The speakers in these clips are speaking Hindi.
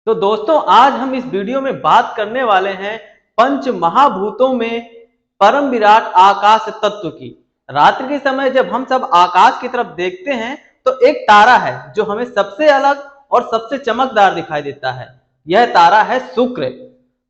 तो दोस्तों आज हम इस वीडियो में बात करने वाले हैं पंच महाभूतों में परम विराट आकाश तत्व की। रात्रि के समय जब हम सब आकाश की तरफ देखते हैं तो एक तारा है जो हमें सबसे अलग और सबसे चमकदार दिखाई देता है। यह तारा है शुक्र।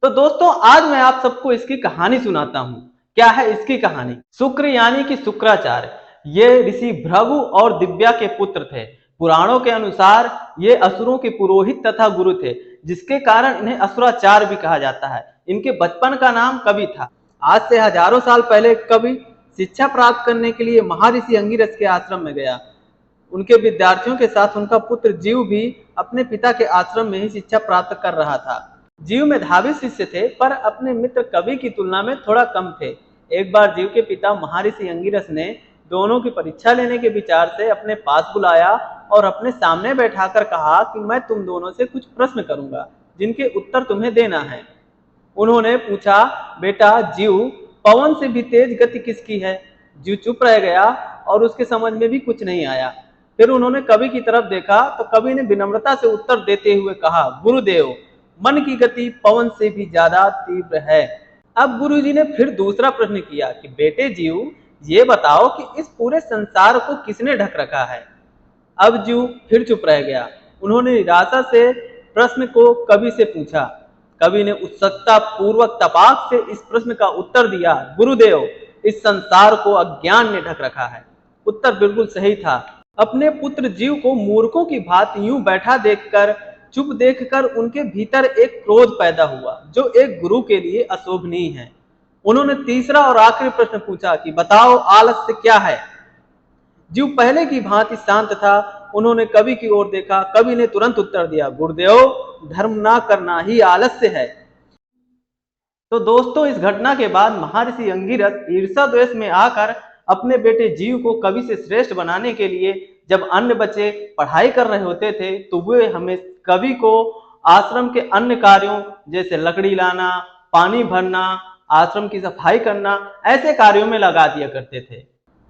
तो दोस्तों आज मैं आप सबको इसकी कहानी सुनाता हूँ। क्या है इसकी कहानी? शुक्र यानी कि शुक्राचार्य, ये ऋषि भृगु और दिव्या के पुत्र थे। पुराणों के अनुसार ये असुरों के पुरोहित तथा गुरु थे, जिसके कारण इन्हें असुराचार्य भी कहा जाता है। इनके बचपन का नाम कवि था। आज से हजारों साल पहले कवि शिक्षा प्राप्त करने के लिए महर्षि अंगिरस के आश्रम में गया। उनके विद्यार्थियों के साथ उनका पुत्र जीव भी अपने पिता के आश्रम में ही शिक्षा प्राप्त कर रहा था। जीव मेधावी शिष्य थे, पर अपने मित्र कवि की तुलना में थोड़ा कम थे। एक बार जीव के पिता महर्षि अंगिरस ने दोनों की परीक्षा लेने के विचार से अपने पास बुलाया और अपने सामने बैठाकर कहा कि मैं तुम दोनों से कुछ प्रश्न करूंगा जिनके उत्तर तुम्हें देना है। उन्होंने पूछा, बेटा जीव, पवन से भी तेज गति किसकी है? जीव चुप रह गया और उसके समझ में भी कुछ नहीं आया। फिर उन्होंने कवि की तरफ देखा तो कवि ने विनम्रता से उत्तर देते हुए कहा, गुरुदेव, मन की गति पवन से भी ज्यादा तीव्र है। अब गुरुजी ने फिर दूसरा प्रश्न किया कि बेटे जीव, ये बताओ कि इस पूरे संसार को किसने ढक रखा है? अब जीव फिर चुप रह गया। उन्होंने निराशा से प्रश्न को कवि से पूछा। कवि ने उत्सुकता पूर्वक तपाक से इस प्रश्न का उत्तर दिया, गुरुदेव, इस संसार को अज्ञान ने ढक रखा है। उत्तर बिल्कुल सही था। अपने पुत्र जीव को मूर्खों की भांति यूं बैठा देखकर, चुप देखकर उनके भीतर एक क्रोध पैदा हुआ जो एक गुरु के लिए अशोभनीय है। उन्होंने तीसरा और आखिरी प्रश्न पूछा कि बताओ आलस्य क्या है? जीव पहले की भांति शांत था। उन्होंने कवि की ओर देखा। कवि ने तुरंत उत्तर दिया, गुरुदेव, धर्म ना करना ही आलस्य है। तो दोस्तों इस घटना के बाद महर्षि अंगिरस ईर्षा द्वेष में आकर अपने बेटे जीव को कवि से श्रेष्ठ बनाने के लिए जब अन्य बच्चे पढ़ाई कर रहे होते थे तो वे हमें कवि को आश्रम के अन्य कार्यों जैसे लकड़ी लाना, पानी भरना, आश्रम की सफाई करना, ऐसे कार्यों में लगा दिया करते थे।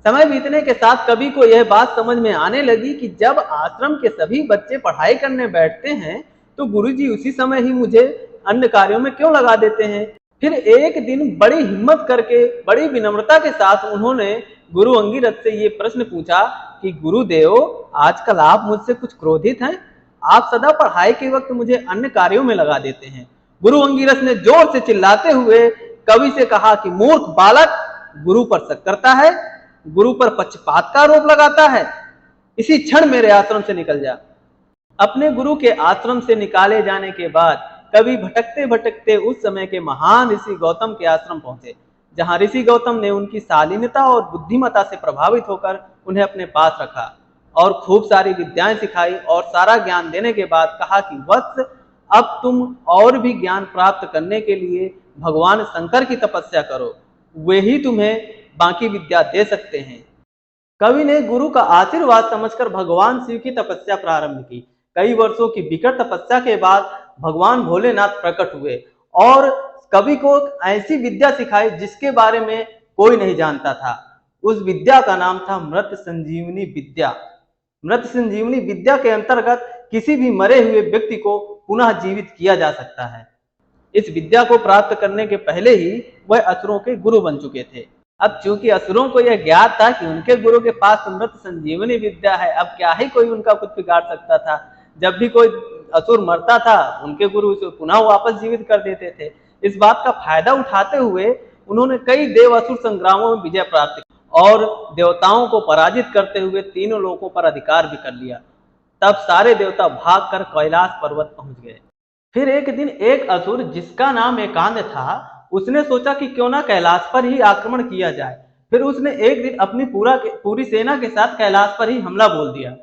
समय बीतने के साथ कवि को यह बात समझ में आने लगी कि जब आश्रम के सभी बच्चे पढ़ाई करने बैठते हैं तो गुरुजी उसी समय ही मुझे अन्य कार्यों में क्यों लगा देते हैं। फिर एक दिन बड़ी हिम्मत करके, बड़ी विनम्रता के साथ उन्होंने गुरु अंगिरस से ये प्रश्न पूछा कि गुरुदेव, आजकल आप मुझसे कुछ क्रोधित हैं? आप सदा पढ़ाई के वक्त मुझे अन्य कार्यों में लगा देते हैं। गुरु अंगिरस ने जोर से चिल्लाते हुए कवि से कहा कि मूर्ख बालक, गुरु पर शक करता है, गुरु पर पक्षपात का आरोप लगाता है। इसी क्षण मेरे आश्रम से निकल जा। अपने गुरु के आश्रम से निकाले जाने के बाद कवि भटकते भटकते उस समय के महान ऋषि गौतम के आश्रम पहुंचे, जहां ऋषि गौतम ने उनकी शालीनता और बुद्धिमत्ता से प्रभावित होकर उन्हें अपने पास रखा और खूब सारी विद्याएं सिखाई और सारा ज्ञान देने के बाद कहा कि वत्स, अब तुम और भी ज्ञान प्राप्त करने के लिए भगवान शंकर की तपस्या करो, वे ही तुम्हें बाकी विद्या दे सकते हैं। कवि ने गुरु का आशीर्वाद समझकर भगवान शिव की तपस्या प्रारंभ की। कई वर्षों की विकट तपस्या के बाद भगवान भोलेनाथ प्रकट हुए और कवि को ऐसी विद्या सिखाई जिसके बारे में कोई नहीं जानता था। उस विद्या का नाम था मृत संजीवनी विद्या। मृत संजीवनी विद्या के अंतर्गत किसी भी मरे हुए व्यक्ति को पुनः जीवित किया जा सकता है। इस विद्या को प्राप्त करने के पहले ही वह असुरों के गुरु बन चुके थे। अब चूंकि असुरों को यह ज्ञात था कि उनके गुरु के पास मृत संजीवनी विद्या है, अब क्या ही कोई उनका कुछ बिगाड़ सकता था। जब भी कोई असुर मरता था उनके गुरु उसे पुनः वापस जीवित कर देते थे। इस बात का फायदा उठाते हुए उन्होंने कई देव असुर संग्रामों में विजय प्राप्त की और देवताओं को पराजित करते हुए तीनों लोकों पर अधिकार भी कर लिया। तब सारे देवता भागकर कैलाश पर्वत पहुंच गए। फिर एक दिन एक असुर जिसका नाम एकांत था, उसने सोचा कि क्यों ना कैलाश पर ही आक्रमण किया जाए। फिर उसने एक दिन अपनी पूरी सेना के साथ कैलाश पर ही हमला बोल दिया।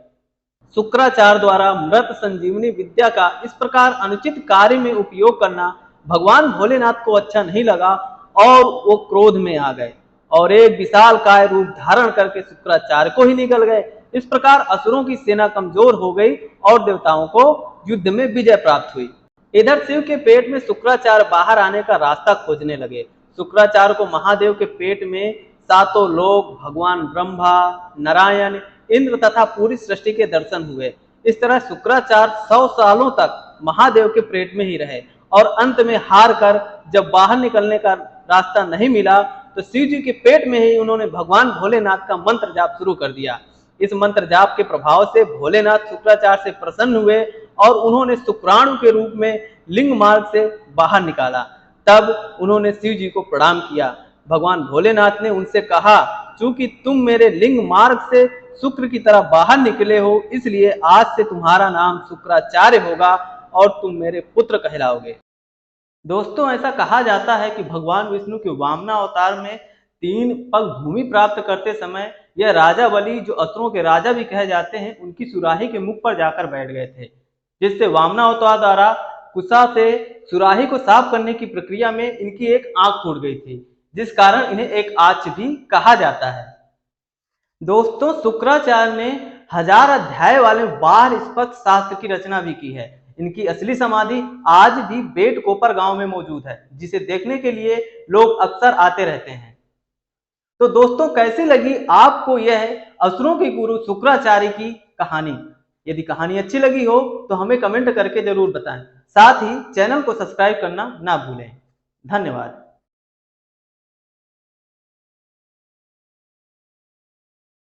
शुक्राचार्य द्वारा मृत संजीवनी विद्या का इस प्रकार अनुचित कार्य में उपयोग करना भगवान भोलेनाथ को अच्छा नहीं लगा और वो क्रोध में आ गए और एक विशाल काय रूप धारण करके शुक्राचार्य को ही निकल गए। इस प्रकार असुरों की सेना कमजोर हो गई और देवताओं को युद्ध में विजय प्राप्त हुई। इधर शिव के पेट में शुक्राचार्य बाहर आने का रास्ता खोजने लगे। शुक्राचार्य को महादेव के पेट में सातों लोक, भगवान ब्रह्मा, नारायण, इंद्र तथा पूरी सृष्टि के दर्शन हुए। इस तरह शुक्राचार्य 100 सालों तक महादेव के पेट में ही रहे और अंत में हार कर जब बाहर निकलने का रास्ता नहीं मिला तो शिव जी के पेट में ही उन्होंने भगवान भोलेनाथ का मंत्र जाप शुरू कर दिया। इस मंत्र जाप के प्रभाव से भोलेनाथ शुक्राचार्य से प्रसन्न हुए और उन्होंने शुक्राणु के रूप में लिंग मार्ग से बाहर निकाला। तब उन्होंने शिव जी को प्रणाम किया। भगवान भोलेनाथ ने उनसे कहा, चूंकि तुम मेरे लिंग मार्ग से शुक्र की तरह बाहर निकले हो, इसलिए आज से तुम्हारा नाम शुक्राचार्य होगा और तुम मेरे पुत्र कहलाओगे। दोस्तों, ऐसा कहा जाता है कि भगवान विष्णु के वामना अवतार में 3 पग भूमि प्राप्त करते समय यह राजा बलि, जो असुरों के राजा भी कहे जाते हैं, उनकी सुराही के मुख पर जाकर बैठ गए थे, जिससे वामना अवतार द्वारा कुशा से सुराही को साफ करने की प्रक्रिया में इनकी एक आंख फूट गई थी, जिस कारण इन्हें एक आच भी कहा जाता है। दोस्तों, शुक्राचार्य ने 1000 अध्याय वाले बार स्पष्ट शास्त्र की रचना भी की है। इनकी असली समाधि आज भी बेटकोपर गांव में मौजूद है, जिसे देखने के लिए लोग अक्सर आते रहते हैं। तो दोस्तों, कैसी लगी आपको यह असुरों के गुरु शुक्राचार्य की कहानी? यदि कहानी अच्छी लगी हो तो हमें कमेंट करके जरूर बताएं। साथ ही चैनल को सब्सक्राइब करना ना भूलें। धन्यवाद।